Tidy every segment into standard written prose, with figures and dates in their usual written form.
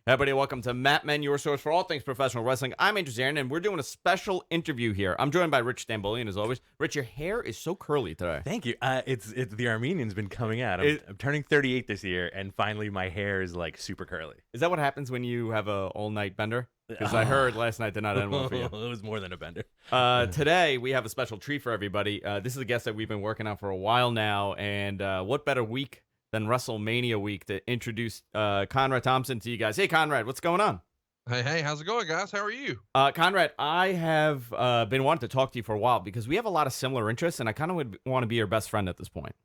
Hey everybody, welcome to Matt Men, your source for all things professional wrestling. I'm Andrew Zarin, and we're doing a special interview here. I'm joined by Rich Stambolian, as always. Rich, your hair is so curly today. Thank you. It's the Armenian's been coming out. I'm turning 38 this year, and finally my hair is like super curly. Is that what happens when you have a all-night bender? Because I heard last night did not end well for you. It was more than a bender. Today, we have a special treat for everybody. This is a guest that we've been working on for a while now, and what better week than WrestleMania week to introduce Conrad Thompson to you guys. Hey, Conrad, what's going on? Hey, how's it going, guys? How are you? Conrad, I have been wanting to talk to you for a while because we have a lot of similar interests, and I kind of would want to be your best friend at this point.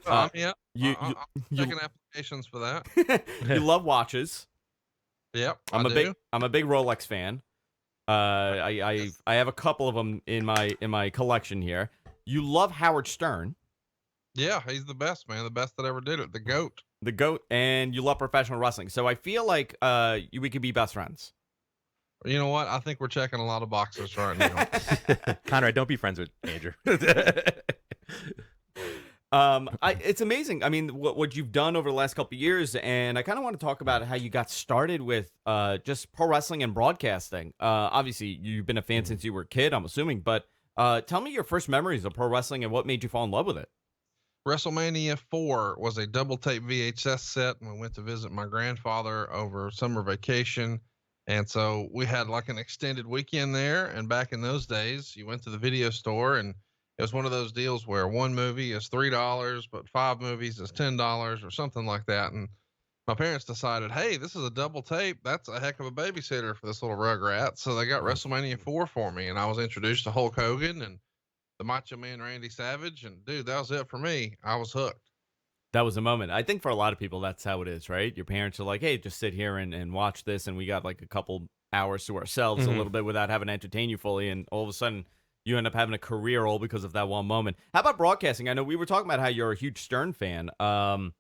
Yeah, I'm taking applications for that. You love watches. Yep, I'm a big Rolex fan. Yes. I have a couple of them in my collection here. You love Howard Stern. Yeah, he's the best, man. The best that ever did it. The GOAT. The GOAT, and you love professional wrestling. So I feel like we could be best friends. You know what? I think we're checking a lot of boxes right now. Conrad, don't be friends with Andrew. It's amazing. I mean, what you've done over the last couple of years, and I kind of want to talk about how you got started with just pro wrestling and broadcasting. Obviously, you've been a fan since you were a kid, I'm assuming, but tell me your first memories of pro wrestling and what made you fall in love with it. WrestleMania 4 was a double tape VHS set, and we went to visit my grandfather over summer vacation. And so we had like an extended weekend there. And back in those days, you went to the video store, and it was one of those deals where one movie is $3, but 5 movies is $10 or something like that. And my parents decided, hey, this is a double tape. That's a heck of a babysitter for this little rugrat. So they got WrestleMania 4 for me, and I was introduced to Hulk Hogan and the Macho Man Randy Savage, and dude, that was it for me. I was hooked. That was a moment. I think for a lot of people, that's how it is, right? Your parents are like, hey, just sit here and watch this, and we got like a couple hours to ourselves a little bit without having to entertain you fully, and all of a sudden, you end up having a career all because of that one moment. How about broadcasting? I know we were talking about how you're a huge Stern fan. I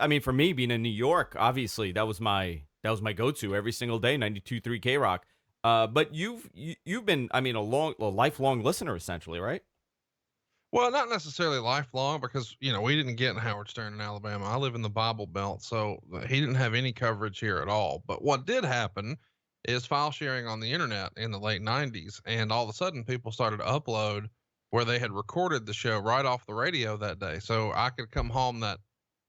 mean, for me, being in New York, obviously, that was my go-to every single day, 92.3 K-Rock. But you've been, I mean, a lifelong listener, essentially, right? Well, not necessarily lifelong because, we didn't get in Howard Stern in Alabama. I live in the Bible Belt, so he didn't have any coverage here at all. But what did happen is file sharing on the internet in the late 90s. And all of a sudden, people started to upload where they had recorded the show right off the radio that day. So I could come home that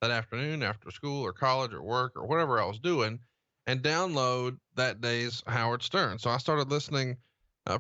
afternoon after school or college or work or whatever I was doing and download that day's Howard Stern. So I started listening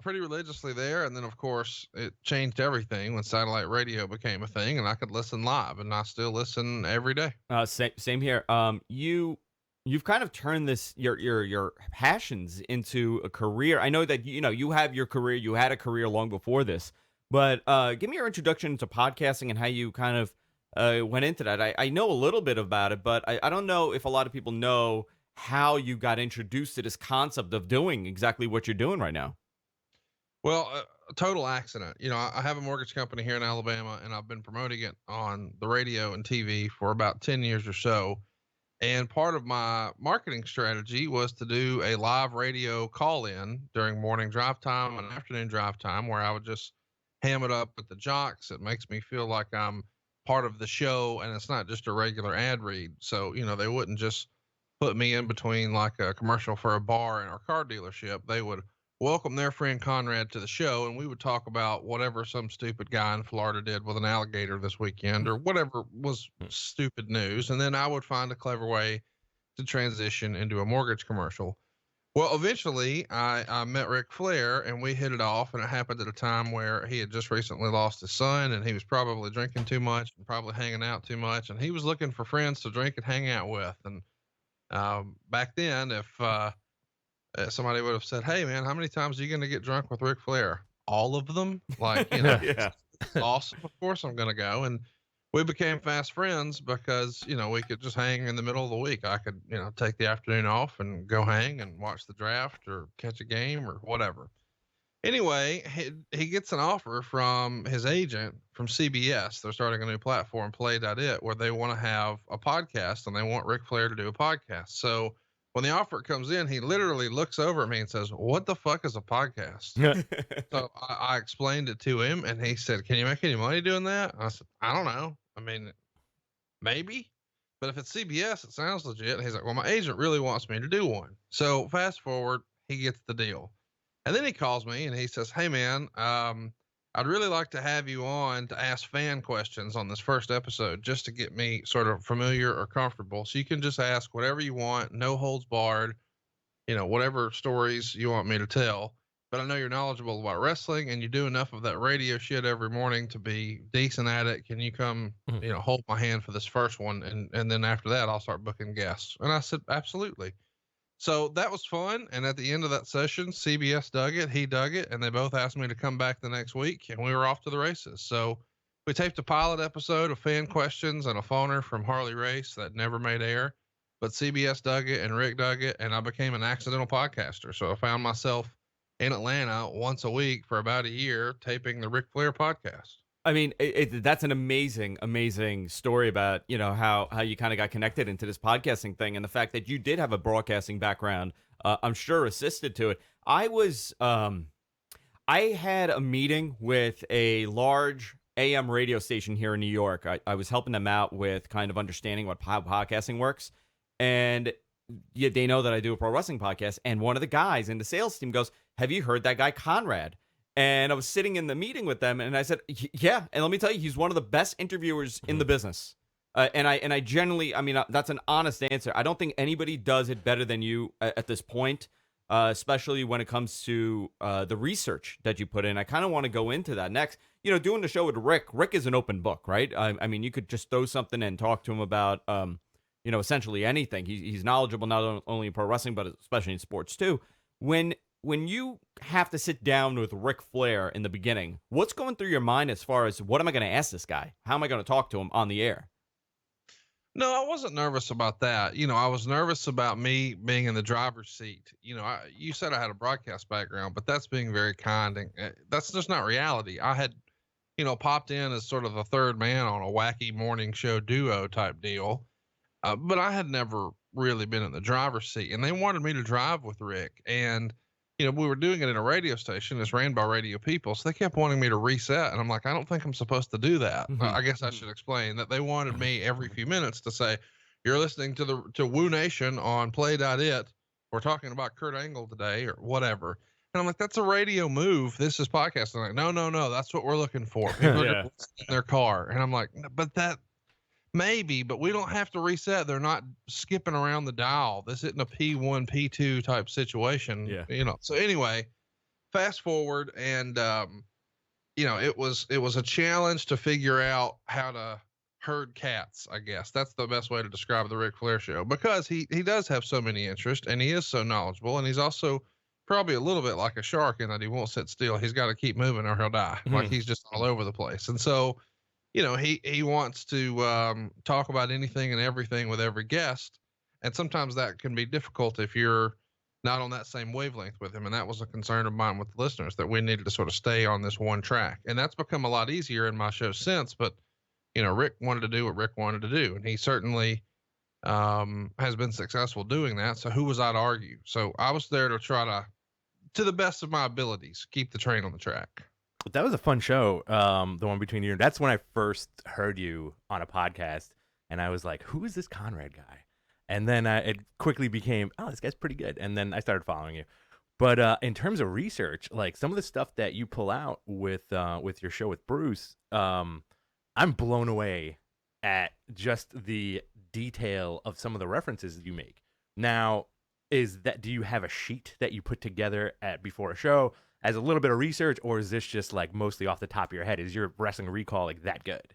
pretty religiously there. And then, of course, it changed everything when satellite radio became a thing and I could listen live, and I still listen every day. Same here. You've kind of turned this your passions into a career. I know that you have your career. You had a career long before this, but give me your introduction to podcasting and how you kind of went into that. I know a little bit about it, but I don't know if a lot of people know how you got introduced to this concept of doing exactly what you're doing right now. Well, a total accident. I have a mortgage company here in Alabama, and I've been promoting it on the radio and TV for about 10 years or so. And part of my marketing strategy was to do a live radio call in during morning drive time and afternoon drive time where I would just ham it up with the jocks. It makes me feel like I'm part of the show and it's not just a regular ad read. So, they wouldn't just put me in between like a commercial for a bar and our car dealership. They would welcome their friend Conrad to the show, and we would talk about whatever some stupid guy in Florida did with an alligator this weekend or whatever was stupid news. And then I would find a clever way to transition into a mortgage commercial. Well, eventually I met Ric Flair and we hit it off, and it happened at a time where he had just recently lost his son and he was probably drinking too much and probably hanging out too much. And he was looking for friends to drink and hang out with. And back then, if somebody would have said, hey man, how many times are you going to get drunk with Ric Flair? All of them? Like, Yeah. awesome. Of course I'm going to go. And we became fast friends because, we could just hang in the middle of the week. I could, take the afternoon off and go hang and watch the draft or catch a game or whatever. Anyway, he gets an offer from his agent from CBS. They're starting a new platform, Play.it, where they want to have a podcast and they want Ric Flair to do a podcast. So when the offer comes in, he literally looks over at me and says, what the fuck is a podcast? So I explained it to him and he said, can you make any money doing that? I said, I don't know. I mean, maybe. But if it's CBS, it sounds legit. And he's like, well, my agent really wants me to do one. So fast forward, he gets the deal. And then he calls me and he says, hey, man, I'd really like to have you on to ask fan questions on this first episode just to get me sort of familiar or comfortable. So you can just ask whatever you want, no holds barred, whatever stories you want me to tell. But I know you're knowledgeable about wrestling and you do enough of that radio shit every morning to be decent at it. Can you come, hold my hand for this first one? And then after that, I'll start booking guests. And I said, absolutely. So that was fun. And at the end of that session, CBS dug it, he dug it, and they both asked me to come back the next week, and we were off to the races. So we taped a pilot episode of fan questions and a phoner from Harley Race that never made air, but CBS dug it and Rick dug it, and I became an accidental podcaster. So I found myself in Atlanta once a week for about a year taping the Ric Flair podcast. I mean, that's an amazing, amazing story about, how you kind of got connected into this podcasting thing, and the fact that you did have a broadcasting background, I'm sure assisted to it. I had a meeting with a large AM radio station here in New York. I was helping them out with kind of understanding how podcasting works, and they know that I do a pro wrestling podcast, and one of the guys in the sales team goes, have you heard that guy Conrad? And I was sitting in the meeting with them, and I said, yeah. And let me tell you, he's one of the best interviewers in the business. And I generally, that's an honest answer. I don't think anybody does it better than you at this point, especially when it comes to the research that you put in. I kind of want to go into that next. Doing the show with Rick is an open book, right? I mean, you could just throw something and talk to him about, essentially anything. He's knowledgeable not only in pro wrestling, but especially in sports too. When you have to sit down with Ric Flair in the beginning, what's going through your mind as far as what am I going to ask this guy? How am I going to talk to him on the air? No, I wasn't nervous about that. I was nervous about me being in the driver's seat. You said I had a broadcast background, but that's being very kind. And that's just not reality. I had, popped in as sort of the third man on a wacky morning show duo type deal. But I had never really been in the driver's seat, and they wanted me to drive with Rick. And we were doing it in a radio station. It's ran by radio people. So they kept wanting me to reset. And I'm like, I don't think I'm supposed to do that. I guess I should explain that they wanted me every few minutes to say, you're listening to Woo Nation on play.it. We're talking about Kurt Angle today or whatever. And I'm like, that's a radio move. This is podcasting. Like, no. That's what we're looking for. People are in their car. And I'm like, but that maybe, but we don't have to reset. They're not skipping around the dial. This isn't a P1, P2 type situation. Yeah. So anyway, fast forward and, it was a challenge to figure out how to herd cats, I guess. That's the best way to describe the Ric Flair show, because he does have so many interests and he is so knowledgeable, and he's also probably a little bit like a shark in that he won't sit still. He's got to keep moving or he'll die. Like he's just all over the place. And so, he wants to talk about anything and everything with every guest. And sometimes that can be difficult if you're not on that same wavelength with him. And that was a concern of mine with the listeners, that we needed to sort of stay on this one track. And that's become a lot easier in my show since. But, Rick wanted to do what Rick wanted to do. And he certainly has been successful doing that. So who was I to argue? So I was there to try to the best of my abilities, keep the train on the track. That was a fun show, the one between you. That's when I first heard you on a podcast, and I was like, who is this Conrad guy? And then it quickly became, oh, this guy's pretty good. And then I started following you. But in terms of research, like some of the stuff that you pull out with your show with Bruce, I'm blown away at just the detail of some of the references you make. Now, do you have a sheet that you put together before a show as a little bit of research, or is this just like mostly off the top of your head? Is your wrestling recall like that good?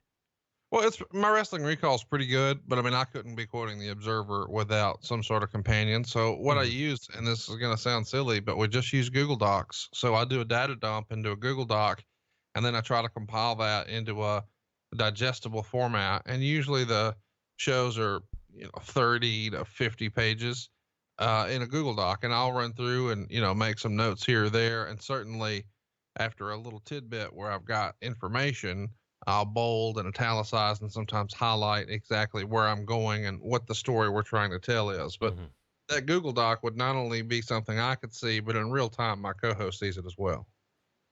Well, my wrestling recall is pretty good, but I couldn't be quoting the Observer without some sort of companion. So what I use, and this is going to sound silly, but we just use Google Docs. So I do a data dump into a Google Doc, and then I try to compile that into a digestible format. And usually the shows are 30 to 50 pages. In a Google Doc, and I'll run through and, make some notes here or there. And certainly after a little tidbit where I've got information, I'll bold and italicize and sometimes highlight exactly where I'm going and what the story we're trying to tell is. But that Google Doc would not only be something I could see, but in real time, my co-host sees it as well.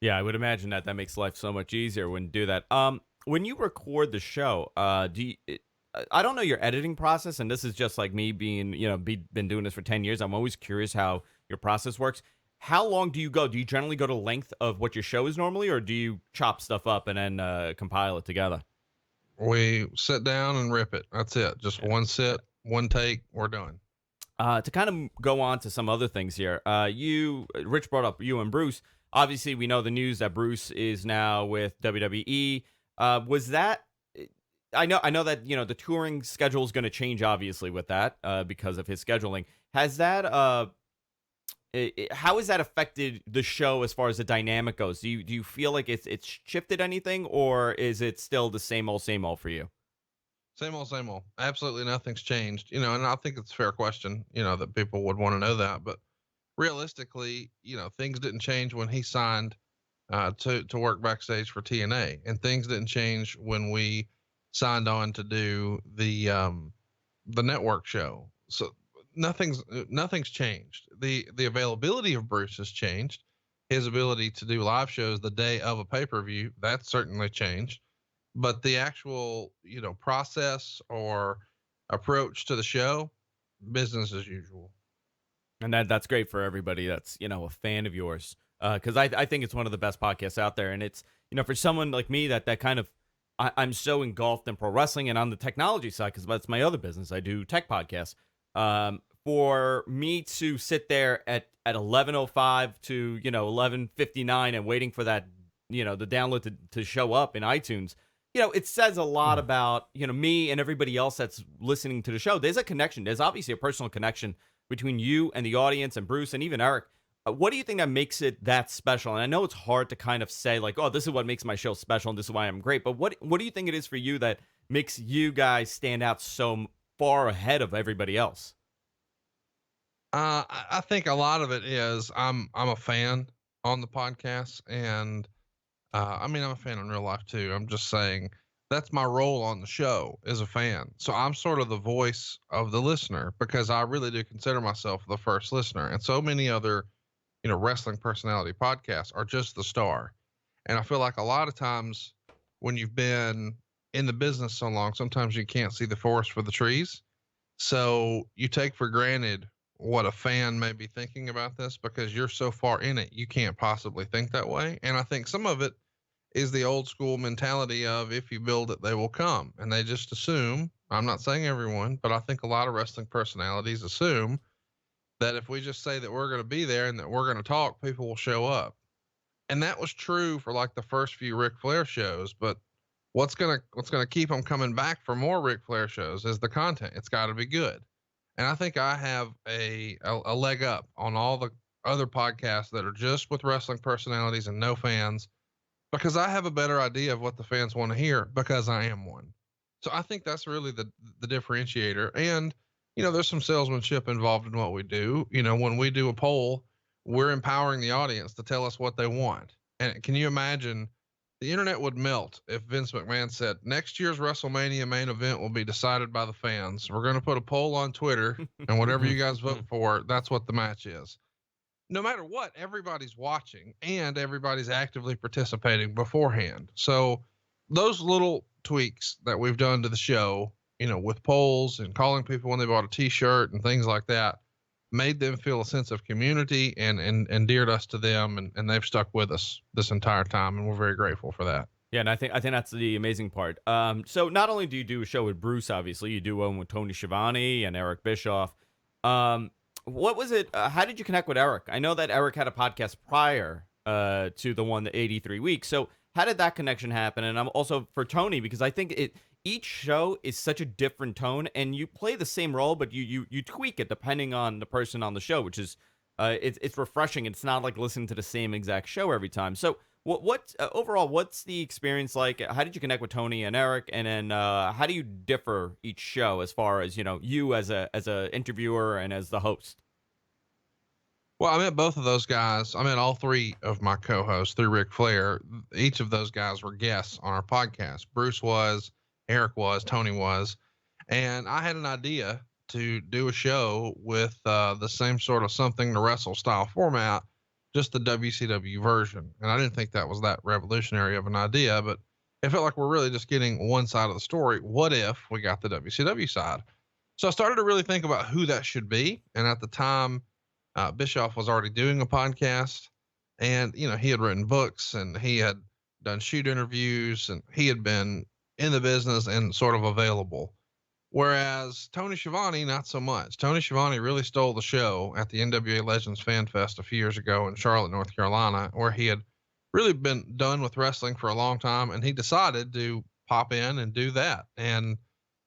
Yeah, I would imagine that makes life so much easier when you do that. When you record the show, I don't know your editing process, and this is just like me being, been doing this for 10 years. I'm always curious how your process works. How long do you go? Do you generally go to length of what your show is normally, or do you chop stuff up and then compile it together? We sit down and rip it. That's it. Just one sit, one take, we're done. To kind of go on to some other things here, Rich brought up you and Bruce. Obviously, we know the news that Bruce is now with WWE. Was that? I know that the touring schedule is going to change, obviously, with that because of his scheduling. Has that? How has that affected the show as far as the dynamic goes? Do you feel like it's shifted anything, or is it still the same old for you? Same old, same old. Absolutely nothing's changed. And I think it's a fair question, that people would want to know that. But realistically, things didn't change when he signed to work backstage for TNA, and things didn't change when we signed on to do the network show. So nothing's changed. The availability of Bruce has changed. His ability to do live shows the day of a pay-per-view, that's certainly changed. But the actual, process or approach to the show, business as usual. And that's great for everybody that's, a fan of yours. Because I think it's one of the best podcasts out there. And it's, for someone like me that kind of, I'm so engulfed in pro wrestling and on the technology side, because that's my other business. I do tech podcasts. For me to sit there at 11:05 to, 11:59 and waiting for that, the download to show up in iTunes, it says a lot about, me and everybody else that's listening to the show. There's a connection. There's obviously a personal connection between you and the audience and Bruce and even Eric. What do you think that makes it that special? And I know it's hard to kind of say like, oh, this is what makes my show special and this is why I'm great. But what do you think it is for you that makes you guys stand out so far ahead of everybody else? I think a lot of it is I'm a fan on the podcast, and I'm a fan in real life too. I'm just saying that's my role on the show as a fan. So I'm sort of the voice of the listener because I really do consider myself the first listener. And so many other, wrestling personality podcasts are just the star. And I feel like a lot of times when you've been in the business so long, sometimes you can't see the forest for the trees. So you take for granted what a fan may be thinking about this because you're so far in it, you can't possibly think that way. And I think some of it is the old school mentality of if you build it, they will come. And they just assume, I'm not saying everyone, but I think a lot of wrestling personalities assume that if we just say that we're going to be there and that we're going to talk, people will show up. And that was true for like the first few Ric Flair shows, but what's going to keep them coming back for more Ric Flair shows is the content. It's got to be good. And I think I have a leg up on all the other podcasts that are just with wrestling personalities and no fans, because I have a better idea of what the fans want to hear because I am one. So I think that's really the differentiator. And, there's some salesmanship involved in what we do. When we do a poll, we're empowering the audience to tell us what they want. And can you imagine the internet would melt if Vince McMahon said next year's WrestleMania main event will be decided by the fans. We're going to put a poll on Twitter and whatever you guys vote for, that's what the match is. No matter what, everybody's watching and everybody's actively participating beforehand. So those little tweaks that we've done to the show, with polls and calling people when they bought a t-shirt and things like that, made them feel a sense of community and endeared us to them. And they've stuck with us this entire time. And we're very grateful for that. Yeah. And I think that's the amazing part. So not only do you do a show with Bruce, obviously you do one with Tony Schiavone and Eric Bischoff. What was it? How did you connect with Eric? I know that Eric had a podcast prior to the one, the 83 weeks. So how did that connection happen? And I'm also for Tony, because I think each show is such a different tone and you play the same role, but you tweak it depending on the person on the show, which is, it's refreshing. It's not like listening to the same exact show every time. So what overall, what's the experience like? How did you connect with Tony and Eric? And then how do you differ each show as far as, you as a interviewer and as the host? Well, I met both of those guys. I met all three of my co-hosts through Ric Flair. Each of those guys were guests on our podcast. Bruce was, Eric was, Tony was. And I had an idea to do a show with the same sort of something to wrestle style format, just the WCW version. And I didn't think that was that revolutionary of an idea, but it felt like we're really just getting one side of the story. What if we got the WCW side? So I started to really think about who that should be. And at the time, Bischoff was already doing a podcast, and he had written books and he had done shoot interviews and he had been in the business and sort of available. Whereas Tony Schiavone, not so much. Tony Schiavone really stole the show at the NWA Legends Fan Fest a few years ago in Charlotte, North Carolina, where he had really been done with wrestling for a long time, and he decided to pop in and do that. And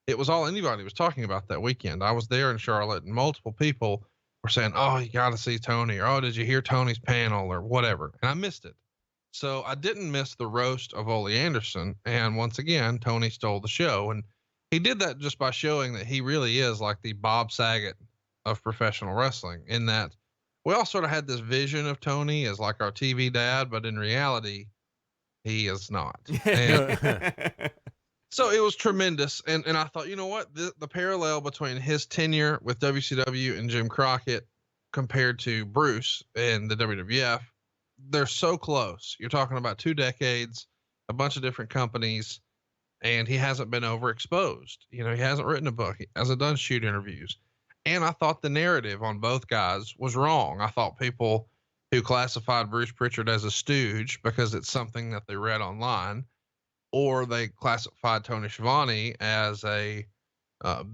it was all anybody was talking about that weekend. I was there in Charlotte, and multiple people were saying, "Oh, you got to see Tony," or "Oh, did you hear Tony's panel," or whatever. And I missed it. So I didn't miss the roast of Ole Anderson. And once again, Tony stole the show. And he did that just by showing that he really is like the Bob Saget of professional wrestling, in that we all sort of had this vision of Tony as like our TV dad, but in reality, he is not. And so it was tremendous. And I thought, you know what? The parallel between his tenure with WCW and Jim Crockett compared to Bruce and the WWF, they're so close. You're talking about 2 decades, a bunch of different companies, and he hasn't been overexposed. He hasn't written a book. He hasn't done shoot interviews. And I thought the narrative on both guys was wrong. I thought people who classified Bruce Prichard as a stooge because it's something that they read online, or they classified Tony Schiavone as a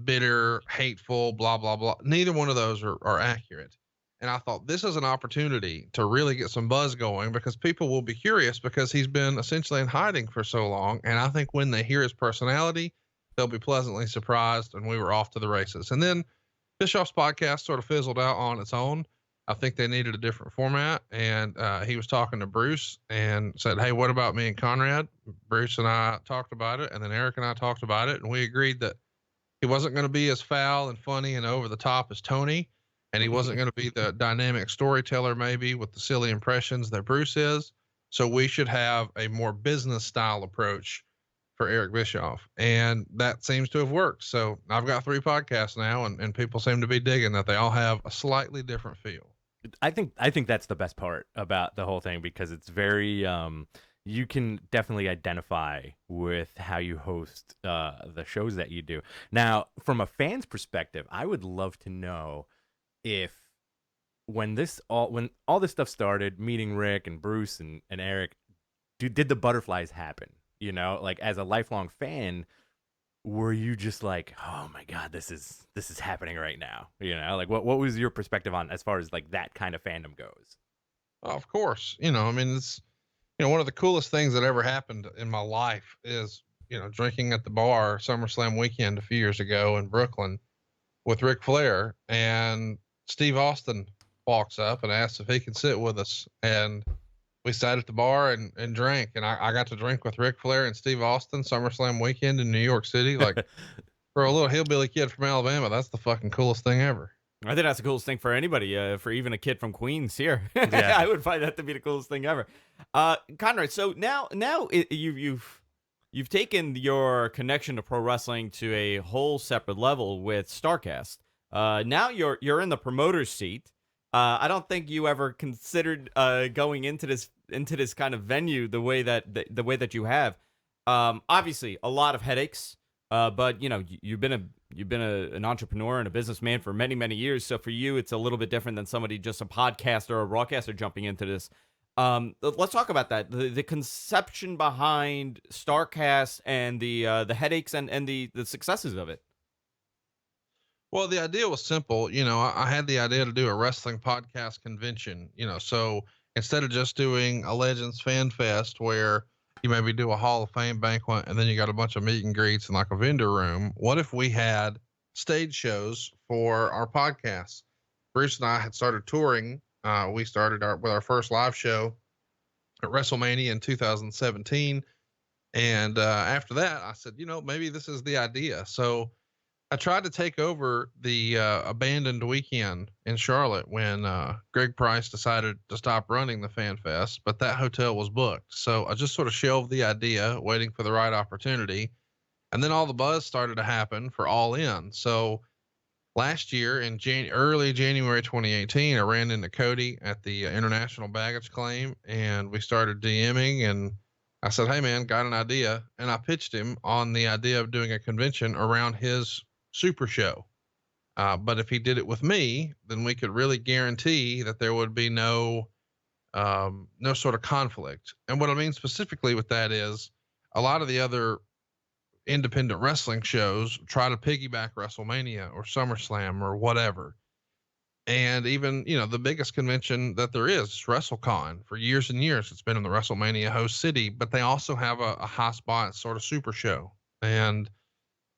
bitter, hateful, blah, blah, blah. Neither one of those are accurate. And I thought this is an opportunity to really get some buzz going, because people will be curious, because he's been essentially in hiding for so long. And I think when they hear his personality, they'll be pleasantly surprised, and we were off to the races. And then Bischoff's podcast sort of fizzled out on its own. I think they needed a different format. And he was talking to Bruce and said, "Hey, what about me and Conrad?" Bruce and I talked about it, and then Eric and I talked about it, and we agreed that he wasn't going to be as foul and funny and over the top as Tony, and he wasn't going to be the dynamic storyteller maybe with the silly impressions that Bruce is. So we should have a more business style approach for Eric Bischoff. And that seems to have worked. So I've got 3 podcasts now, and people seem to be digging that they all have a slightly different feel. I think that's the best part about the whole thing, because it's very you can definitely identify with how you host the shows that you do. Now, from a fan's perspective, I would love to know if when all this stuff started, meeting Rick and Bruce and Eric, did the butterflies happen? Like, as a lifelong fan, were you just like, "Oh my God, this is happening right now"? Like, what was your perspective on as far as like that kind of fandom goes? Of course, I mean, it's, one of the coolest things that ever happened in my life is, drinking at the bar SummerSlam weekend a few years ago in Brooklyn with Ric Flair, and Steve Austin walks up and asks if he can sit with us. And we sat at the bar and drank, and I got to drink with Ric Flair and Steve Austin SummerSlam weekend in New York City. Like, for a little hillbilly kid from Alabama, that's the fucking coolest thing ever. I think that's the coolest thing for anybody, for even a kid from Queens here. Yeah. I would find that to be the coolest thing ever. Conrad, so now you've taken your connection to pro wrestling to a whole separate level with Starcast. Now you're in the promoter's seat. I don't think you ever considered going into this kind of venue the way that you have. Obviously, a lot of headaches. But you've been an entrepreneur and a businessman for many, many years. So for you, it's a little bit different than somebody just a podcaster or a broadcaster jumping into this. Let's talk about that. The conception behind Starcast and the headaches and the successes of it. Well, the idea was simple. I had the idea to do a wrestling podcast convention, so instead of just doing a Legends Fan Fest where you maybe do a Hall of Fame banquet and then you got a bunch of meet and greets in like a vendor room, what if we had stage shows for our podcasts? Bruce and I had started touring. We started with our first live show at WrestleMania in 2017. And after that, I said, maybe this is the idea. So I tried to take over the abandoned weekend in Charlotte when Greg Price decided to stop running the Fan Fest, but that hotel was booked. So I just sort of shelved the idea, waiting for the right opportunity. And then all the buzz started to happen for All In. So last year in early January 2018, I ran into Cody at the International Baggage Claim, and we started DMing, and I said, "Hey man, got an idea." And I pitched him on the idea of doing a convention around his super show. But if he did it with me, then we could really guarantee that there would be no sort of conflict. And what I mean specifically with that is a lot of the other independent wrestling shows try to piggyback WrestleMania or SummerSlam or whatever. And even, the biggest convention that there is WrestleCon. For years and years, it's been in the WrestleMania host city, but they also have a high spot sort of super show. And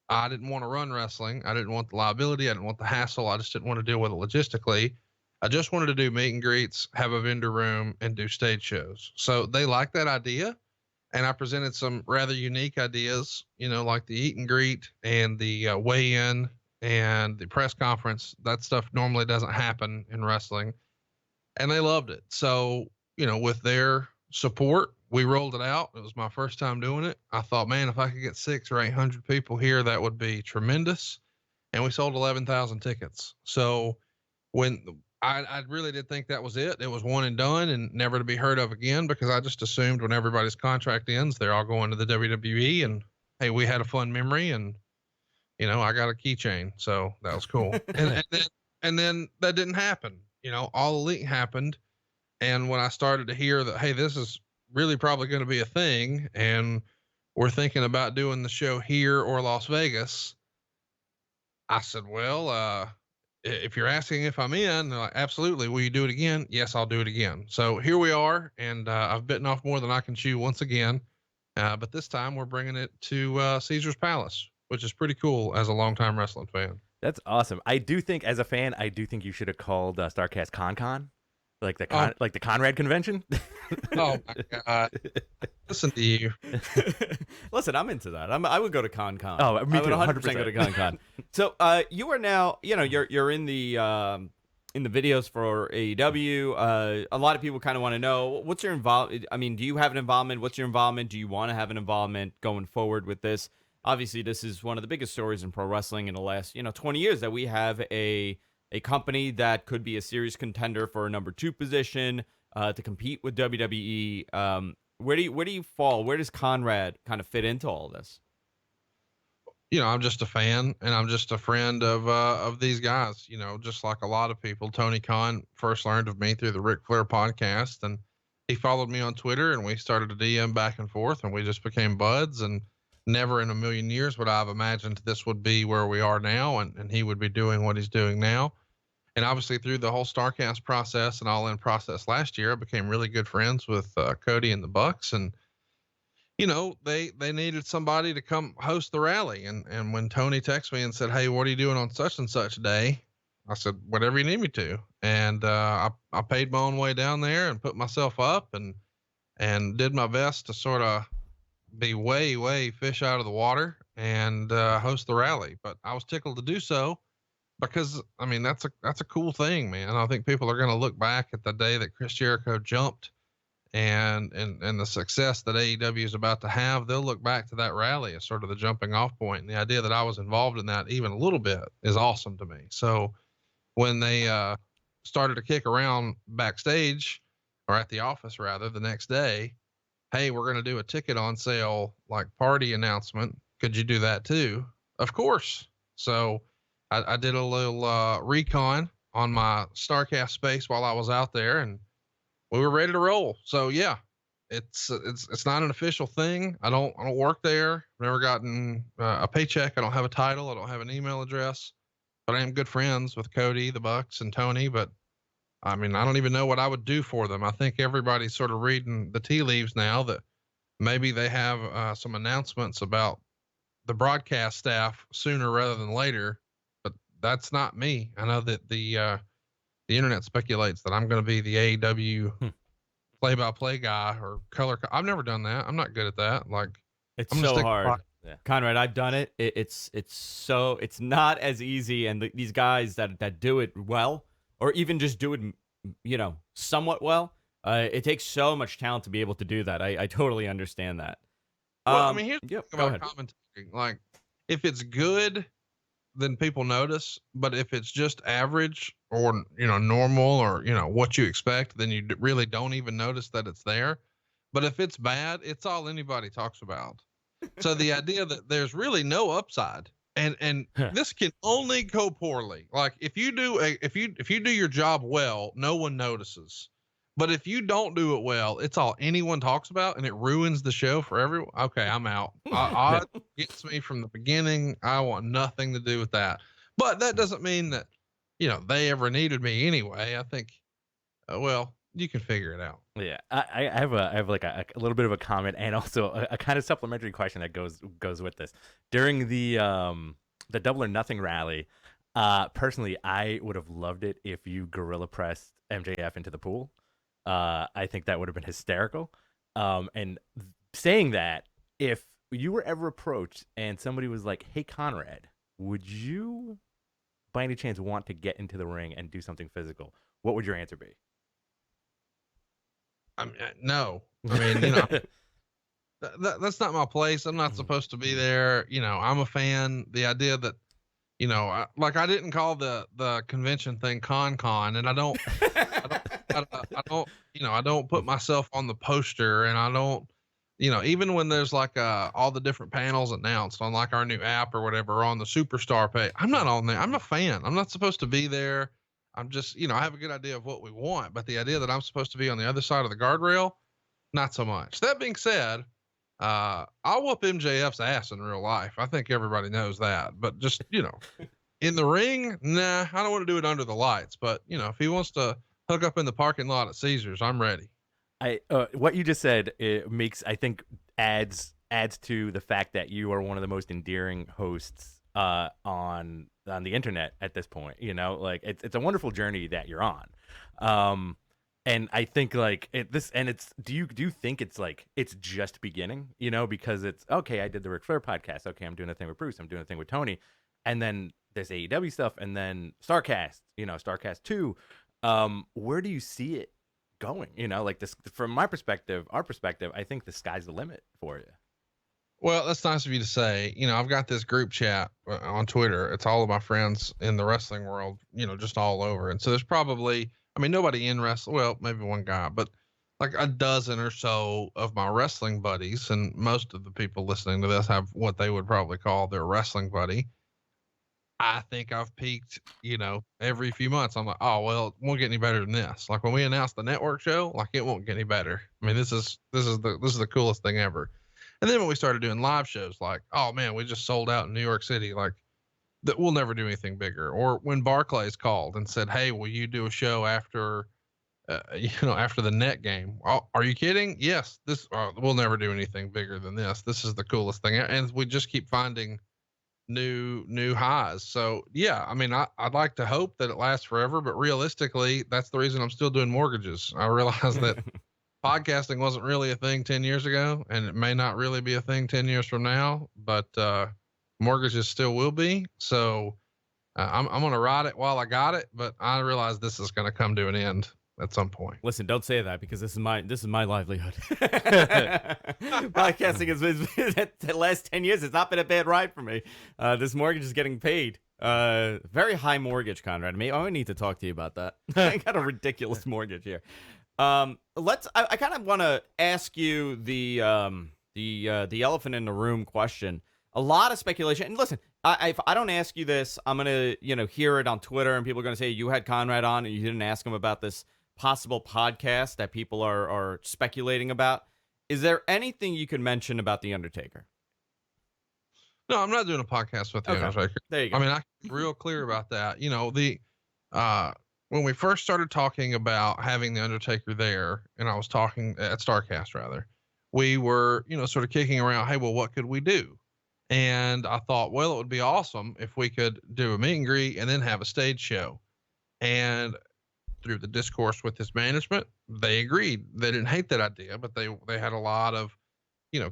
I didn't want to run wrestling. I didn't want the liability. I didn't want the hassle. I just didn't want to deal with it logistically. I just wanted to do meet and greets, have a vendor room, and do stage shows. So they liked that idea. And I presented some rather unique ideas, like the eat and greet and the weigh-in and the press conference. That stuff normally doesn't happen in wrestling. And they loved it. So, with their support, we rolled it out. It was my first time doing it. I thought, man, if I could get 600 or 800 people here, that would be tremendous. And we sold 11,000 tickets. So when I really did think that was it. It was one and done and never to be heard of again, because I just assumed when everybody's contract ends, they're all going to the WWE, and hey, we had a fun memory, and I got a keychain, so that was cool. and then that didn't happen. All Elite happened, and when I started to hear that, hey, this is really probably going to be a thing, and we're thinking about doing the show here or Las Vegas, I said, well, if you're asking if I'm in, they're like, absolutely. Will you do it again? Yes, I'll do it again. So here we are, and I've bitten off more than I can chew once again. But this time we're bringing it to Caesar's Palace, which is pretty cool as a longtime wrestling fan. That's awesome. I do think, as a fan, you should have called Starcast Con, like the Conrad convention. Oh my God! Listen to you. Listen, I'm into that. I would go to Con. Oh, me too. I would 100% go to Con. So, you are now, you're in the videos for AEW. A lot of people kind of want to know, what's your involvement? I mean, do you have an involvement? What's your involvement? Do you want to have an involvement going forward with this? Obviously, this is one of the biggest stories in pro wrestling in the last, 20 years, that we have a company that could be a serious contender for a number 2 position to compete with WWE. Where do you fall? Where does Conrad kind of fit into all this? I'm just a fan, and I'm just a friend of these guys. Just like a lot of people. Tony Khan first learned of me through the Ric Flair podcast, and he followed me on Twitter, and we started to DM back and forth, and we just became buds. And never in a million years would I have imagined this would be where we are now, and he would be doing what he's doing now. And obviously through the whole Starcast process and All In process last year, I became really good friends with Cody and the Bucks. And, they needed somebody to come host the rally. And when Tony texted me and said, hey, what are you doing on such and such day? I said, whatever you need me to. And I paid my own way down there and put myself up and did my best to sort of be way fish out of the water and host the rally. But I was tickled to do so, because I mean, that's a cool thing, man. I think people are going to look back at the day that Chris Jericho jumped and the success that AEW is about to have. They'll look back to that rally as sort of the jumping off point. And the idea that I was involved in that even a little bit is awesome to me. So when they started to kick around backstage, or at the office rather, the next day, hey, we're going to do a ticket on sale, like party announcement. Could you do that too? Of course. So I did a little recon on my Starcast space while I was out there, and we were ready to roll. So yeah, it's not an official thing. I don't work there. I've never gotten a paycheck. I don't have a title. I don't have an email address, but I am good friends with Cody, the Bucks, and Tony. But I mean, I don't even know what I would do for them. I think everybody's sort of reading the tea leaves now that maybe they have some announcements about the broadcast staff sooner rather than later. That's not me. I know that the internet speculates that I'm going to be the AEW play-by-play guy or color. I've never done that. I'm not good at that. Like, it's so hard. Yeah. Conrad, I've done it. It's not as easy. And these guys that do it well, or even just do it, somewhat well, it takes so much talent to be able to do that. I totally understand that. Well, I mean, here's the thing about commentating. Like, if it's good, then people notice. But if it's just average or, normal or, what you expect, then you really don't even notice that it's there. but if it's bad, it's all anybody talks about. So the idea that there's really no upside, and this can only go poorly. Like if you do your job well, no one notices. But if you don't do it well, it's all anyone talks about, and it ruins the show for everyone. Okay, I'm out. Odd gets me from the beginning. I want nothing to do with that. But that doesn't mean that, they ever needed me anyway. I think, well, you can figure it out. Yeah, I have like a little bit of a comment and also a kind of supplementary question that goes with this. During the Double or Nothing rally, personally, I would have loved it if you gorilla pressed MJF into the pool. I think that would have been hysterical. And saying that, if you were ever approached and somebody was like, "Hey, Conrad, would you, by any chance, want to get into the ring and do something physical?" What would your answer be? No. I mean, that's not my place. I'm not supposed to be there. I'm a fan. The idea that, I didn't call the convention thing Con, and I don't put myself on the poster, and I don't, even when there's like all the different panels announced on like our new app or whatever, or on the Superstar page, I'm not on there. I'm a fan. I'm not supposed to be there. I'm just, I have a good idea of what we want, but the idea that I'm supposed to be on the other side of the guardrail, not so much. That being said, I'll whoop MJF's ass in real life. I think everybody knows that, but just, in the ring, nah, I don't want to do it under the lights, but if he wants to hook up in the parking lot at Caesars, I'm ready. What you just said, it makes, I think, adds to the fact that you are one of the most endearing hosts on the internet at this point. Like it's a wonderful journey that you're on. And I think like do you think it's like it's just beginning, because it's okay, I did the Ric Flair podcast, okay, I'm doing a thing with Bruce, I'm doing a thing with Tony, and then there's AEW stuff, and then Starrcast, Starrcast II. Where do you see it going? Like this, from my perspective, our perspective, I think the sky's the limit for you. Well, that's nice of you to say. I've got this group chat on Twitter. It's all of my friends in the wrestling world, just all over. And so there's probably, nobody in wrestling, well, maybe one guy, but like a dozen or so of my wrestling buddies. And most of the people listening to this have what they would probably call their wrestling buddy. I think I've peaked, every few months. I'm like, oh, well, it won't get any better than this. Like when we announced the network show, like it won't get any better. This is the coolest thing ever. And then when we started doing live shows, like, oh man, we just sold out in New York City, like that, we'll never do anything bigger. Or when Barclays called and said, hey, will you do a show after, after the net game? Oh, are you kidding? Yes, we'll never do anything bigger than this. This is the coolest thing. And we just keep finding new highs. So yeah, I'd like to hope that it lasts forever, but realistically, that's the reason I'm still doing mortgages. I realized that podcasting wasn't really a thing 10 years ago, and it may not really be a thing 10 years from now, but mortgages still will be. So I'm going to ride it while I got it, but I realize this is going to come to an end at some point. Listen, don't say that, because this is my livelihood. Podcasting has been the last 10 years. It's not been a bad ride for me. This mortgage is getting paid. Very high mortgage, Conrad. I need to talk to you about that. I got a ridiculous mortgage here. I kind of want to ask you the elephant in the room question. A lot of speculation. And listen, if I don't ask you this, I'm gonna hear it on Twitter, and people are gonna say you had Conrad on and you didn't ask him about this possible podcast that people are speculating about. Is there anything you could mention about the Undertaker? No, I'm not doing a podcast with the Undertaker. There you go. I'm real clear about that. When we first started talking about having the Undertaker there, and I was talking at Starcast rather, we were, sort of kicking around, hey, well, what could we do? And I thought, well, it would be awesome if we could do a meet and greet and then have a stage show. And through the discourse with his management, they agreed. They didn't hate that idea, but they had a lot of,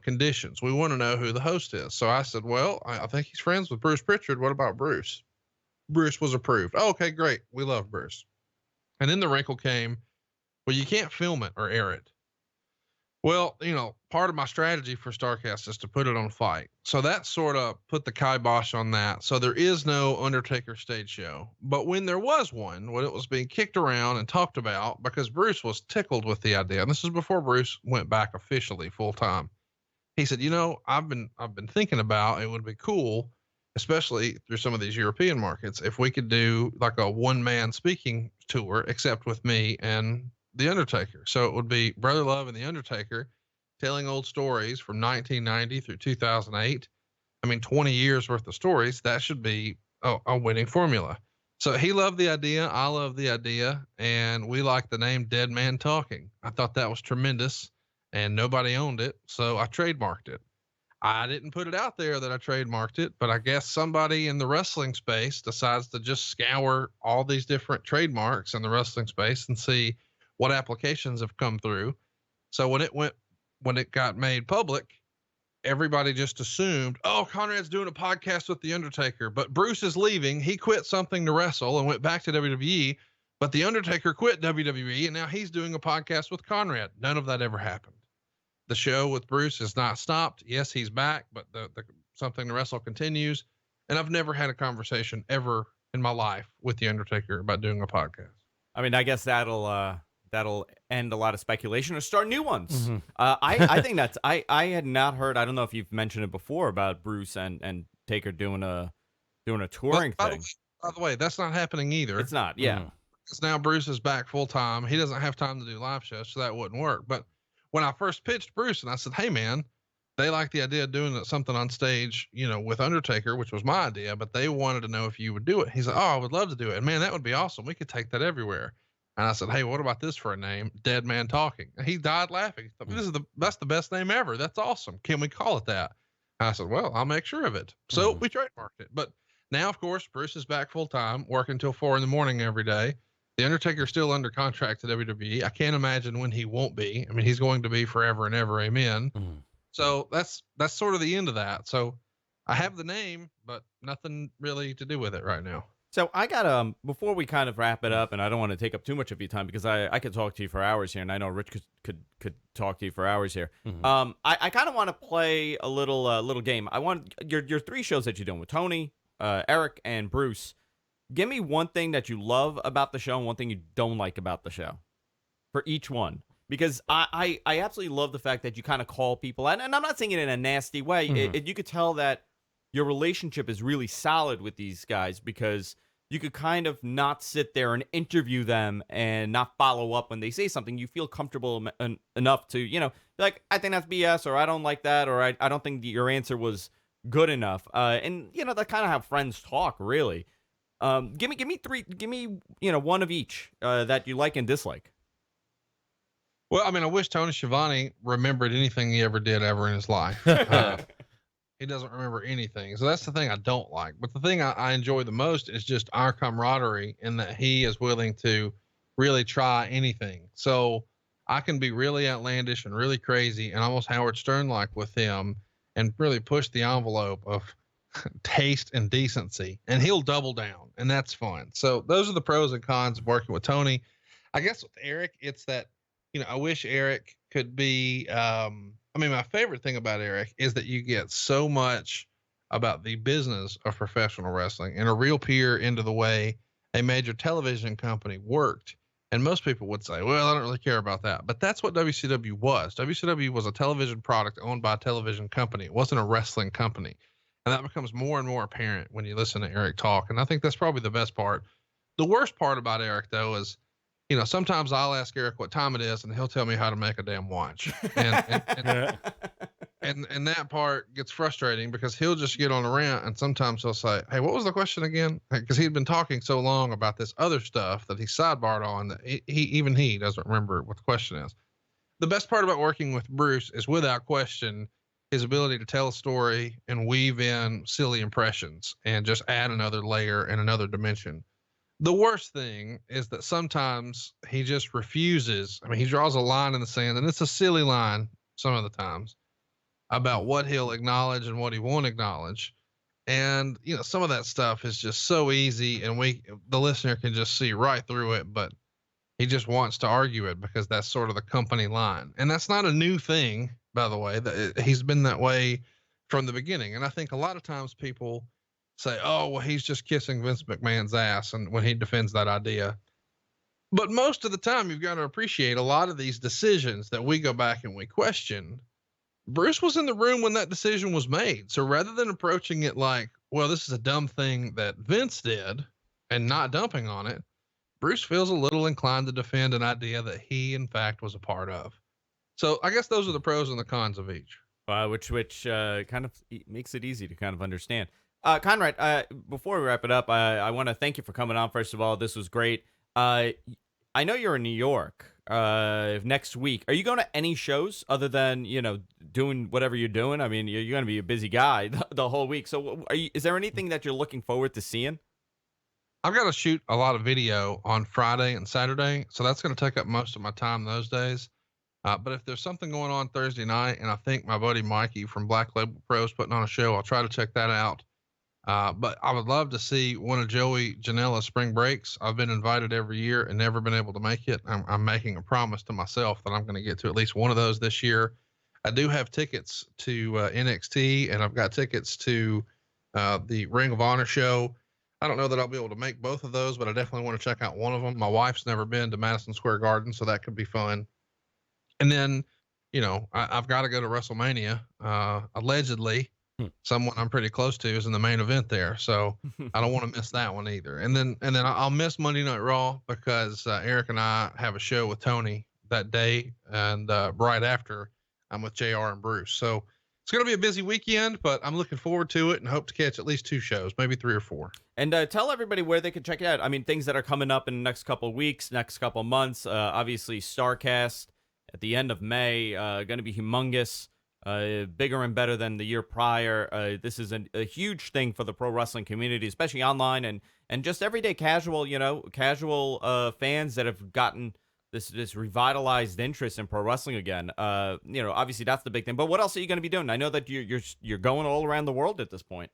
conditions. We want to know who the host is. So I said, well, I think he's friends with Bruce Prichard. What about Bruce? Bruce was approved. Oh, okay, great. We love Bruce. And then the wrinkle came, well, you can't film it or air it. Well, part of my strategy for Starcast is to put it on Fight. So that sort of put the kibosh on that. So there is no Undertaker stage show. But when there was one, when it was being kicked around and talked about, because Bruce was tickled with the idea, and this is before Bruce went back officially full time. He said, I've been thinking about it would be cool, especially through some of these European markets, if we could do like a one-man speaking tour, except with me and the Undertaker. So it would be Brother Love and the Undertaker telling old stories from 1990 through 2008. I mean, 20 years worth of stories. That should be a winning formula. So he loved the idea. I love the idea. And we like the name Dead Man Talking. I thought that was tremendous and nobody owned it. So I trademarked it. I didn't put it out there that I trademarked it, but I guess somebody in the wrestling space decides to just scour all these different trademarks in the wrestling space and see what applications have come through. So when it got made public, everybody just assumed, oh, Conrad's doing a podcast with the Undertaker, but Bruce is leaving. He quit something to wrestle and went back to WWE, but the Undertaker quit WWE and now he's doing a podcast with Conrad. None of that ever happened. The show with Bruce has not stopped. Yes, he's back, but the something to wrestle continues. And I've never had a conversation ever in my life with the Undertaker about doing a podcast. I mean, I guess that'll end a lot of speculation or start new ones. I think that's I had not heard. I don't know if you've mentioned it before about Bruce and Taker doing a touring thing. By the way, that's not happening either. It's not. Yeah, because now Bruce is back full time. He doesn't have time to do live shows, so that wouldn't work. But when I first pitched Bruce and I said, hey man, they like the idea of doing something on stage, with Undertaker, which was my idea, but they wanted to know if you would do it. He said, oh, I would love to do it. And man, that would be awesome. We could take that everywhere. And I said, hey, what about this for a name? Dead Man Talking. And he died laughing. That's the best name ever. That's awesome. Can we call it that? And I said, well, I'll make sure of it. So we trademarked it. But now, of course, Bruce is back full time, working till 4 a.m. every day. The Undertaker's still under contract to WWE. I can't imagine when he won't be. I mean, he's going to be forever and ever. Amen. So that's sort of the end of that. So I have the name, but nothing really to do with it right now. So I got before we kind of wrap it up, and I don't want to take up too much of your time because I could talk to you for hours here, and I know Rich could talk to you for hours here. I kind of want to play a little game. I want your 3 shows that you're doing with Tony, Eric, and Bruce. Give me one thing that you love about the show and one thing you don't like about the show for each one. Because I absolutely love the fact that you kind of call people, and I'm not saying it in a nasty way. You could tell that your relationship is really solid with these guys because you could kind of not sit there and interview them and not follow up when they say something. You feel comfortable enough to, be like, I think that's BS, or I don't like that, or I don't think your answer was good enough. And, that's kind of how friends talk, really. Give me 3, one of each that you like and dislike. Well, I mean, I wish Tony Schiavone remembered anything he ever did ever in his life. He doesn't remember anything. So that's the thing I don't like. But the thing I enjoy the most is just our camaraderie in that he is willing to really try anything. So I can be really outlandish and really crazy and almost Howard Stern-like with him and really push the envelope of taste and decency, and he'll double down, and that's fun. So those are the pros and cons of working with Tony. I guess with Eric, it's that, I wish Eric could be, my favorite thing about Eric is that you get so much about the business of professional wrestling and a real peer into the way a major television company worked. And most people would say, well, I don't really care about that. But that's what WCW was. WCW was a television product owned by a television company. It wasn't a wrestling company. And that becomes more and more apparent when you listen to Eric talk. And I think that's probably the best part. The worst part about Eric, though, is, sometimes I'll ask Eric what time it is and he'll tell me how to make a damn watch. And that part gets frustrating because he'll just get on a rant and sometimes he'll say, hey, what was the question again? Because he'd been talking so long about this other stuff that he sidebarred on that he doesn't remember what the question is. The best part about working with Bruce is, without question, his ability to tell a story and weave in silly impressions and just add another layer and another dimension. The worst thing is that sometimes he just refuses. I mean, he draws a line in the sand, and it's a silly line some of the times, about what he'll acknowledge and what he won't acknowledge. And, some of that stuff is just so easy, and the listener can just see right through it. But He just wants to argue it because that's sort of the company line. And that's not a new thing, by the way. He's been that way from the beginning. And I think a lot of times people say, oh, well, he's just kissing Vince McMahon's ass, and when he defends that idea. But most of the time, you've got to appreciate a lot of these decisions that we go back and we question. Bruce was in the room when that decision was made. So rather than approaching it like, well, this is a dumb thing that Vince did and not dumping on it, Bruce feels a little inclined to defend an idea that he, in fact, was a part of. So I guess those are the pros and the cons of each. Which kind of makes it easy to kind of understand. Conrad, before we wrap it up, I want to thank you for coming on. First of all, this was great. I know you're in New York next week. Are you going to any shows other than, doing whatever you're doing? I mean, you're going to be a busy guy the whole week. So is there anything that you're looking forward to seeing? I've got to shoot a lot of video on Friday and Saturday, so that's going to take up most of my time those days. But if there's something going on Thursday night, and I think my buddy Mikey from Black Label Pro is putting on a show, I'll try to check that out. But I would love to see one of Joey Janela's spring breaks. I've been invited every year and never been able to make it. I'm making a promise to myself that I'm going to get to at least one of those this year. I do have tickets to NXT, and I've got tickets to the Ring of Honor show. I don't know that I'll be able to make both of those, but I definitely want to check out one of them. My wife's never been to Madison Square Garden, so that could be fun. And then, I've got to go to WrestleMania. Allegedly, someone I'm pretty close to is in the main event there, so I don't want to miss that one either. And then I'll miss Monday Night Raw because Eric and I have a show with Tony that day, and right after I'm with JR and Bruce. So it's going to be a busy weekend, but I'm looking forward to it and hope to catch at least 2 shows, maybe 3 or 4. And tell everybody where they can check it out. I mean, things that are coming up in the next couple of weeks, next couple of months. Obviously, Starcast at the end of May, going to be humongous, bigger and better than the year prior. This is a huge thing for the pro wrestling community, especially online and just everyday casual fans that have gotten this revitalized interest in pro wrestling again. Obviously that's the big thing. But what else are you going to be doing? I know that you're going all around the world at this point.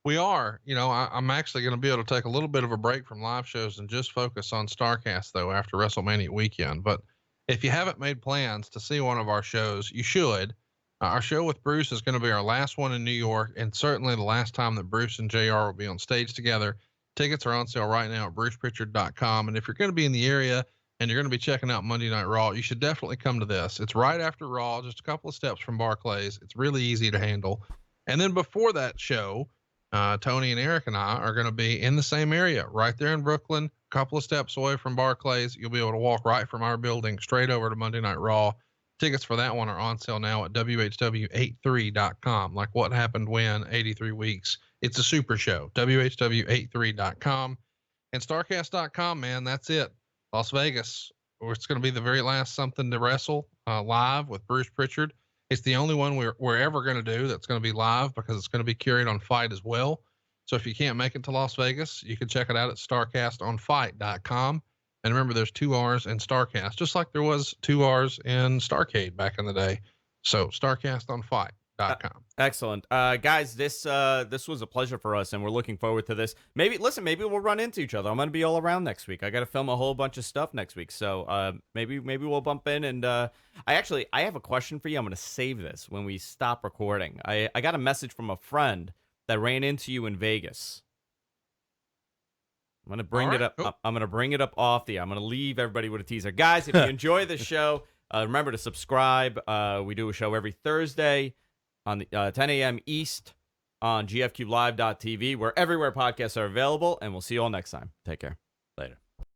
We are. I'm actually going to be able to take a little bit of a break from live shows and just focus on Starcast though after WrestleMania weekend. But if you haven't made plans to see one of our shows, you should. Our show with Bruce is going to be our last one in New York, and certainly the last time that Bruce and JR will be on stage together. Tickets are on sale right now at bruceprichard.com. And if you're going to be in the area and you're going to be checking out Monday Night Raw, you should definitely come to this. It's right after Raw, just a couple of steps from Barclays. It's really easy to handle. And then before that show, Tony and Eric and I are going to be in the same area right there in Brooklyn, a couple of steps away from Barclays. You'll be able to walk right from our building straight over to Monday Night Raw. Tickets for that one are on sale now at WHW83.com. Like What Happened When, 83 Weeks. It's a super show. WHW83.com. And Starcast.com, man, that's it. Las Vegas. It's going to be the very last Something to Wrestle live with Bruce Prichard. It's the only one we're ever going to do that's going to be live because it's going to be carried on Fight as well. So if you can't make it to Las Vegas, you can check it out at StarcastOnFight.com. And remember, there's 2 R's in Starcast, just like there was 2 R's in Starcade back in the day. So StarcastOnFight.com. Excellent. Guys, this was a pleasure for us, and we're looking forward to this. Maybe we'll run into each other. I'm going to be all around next week. I got to film a whole bunch of stuff next week. So maybe we'll bump in. And I have a question for you. I'm going to save this when we stop recording. I got a message from a friend that ran into you in Vegas. I'm going to bring it up. Cool. I'm going to bring it up off the. I'm going to leave everybody with a teaser. Guys, if you enjoy the show, remember to subscribe. We do a show every Thursday on the 10 a.m. East on gfqlive.tv. We're everywhere podcasts are available, and we'll see you all next time. Take care. Later.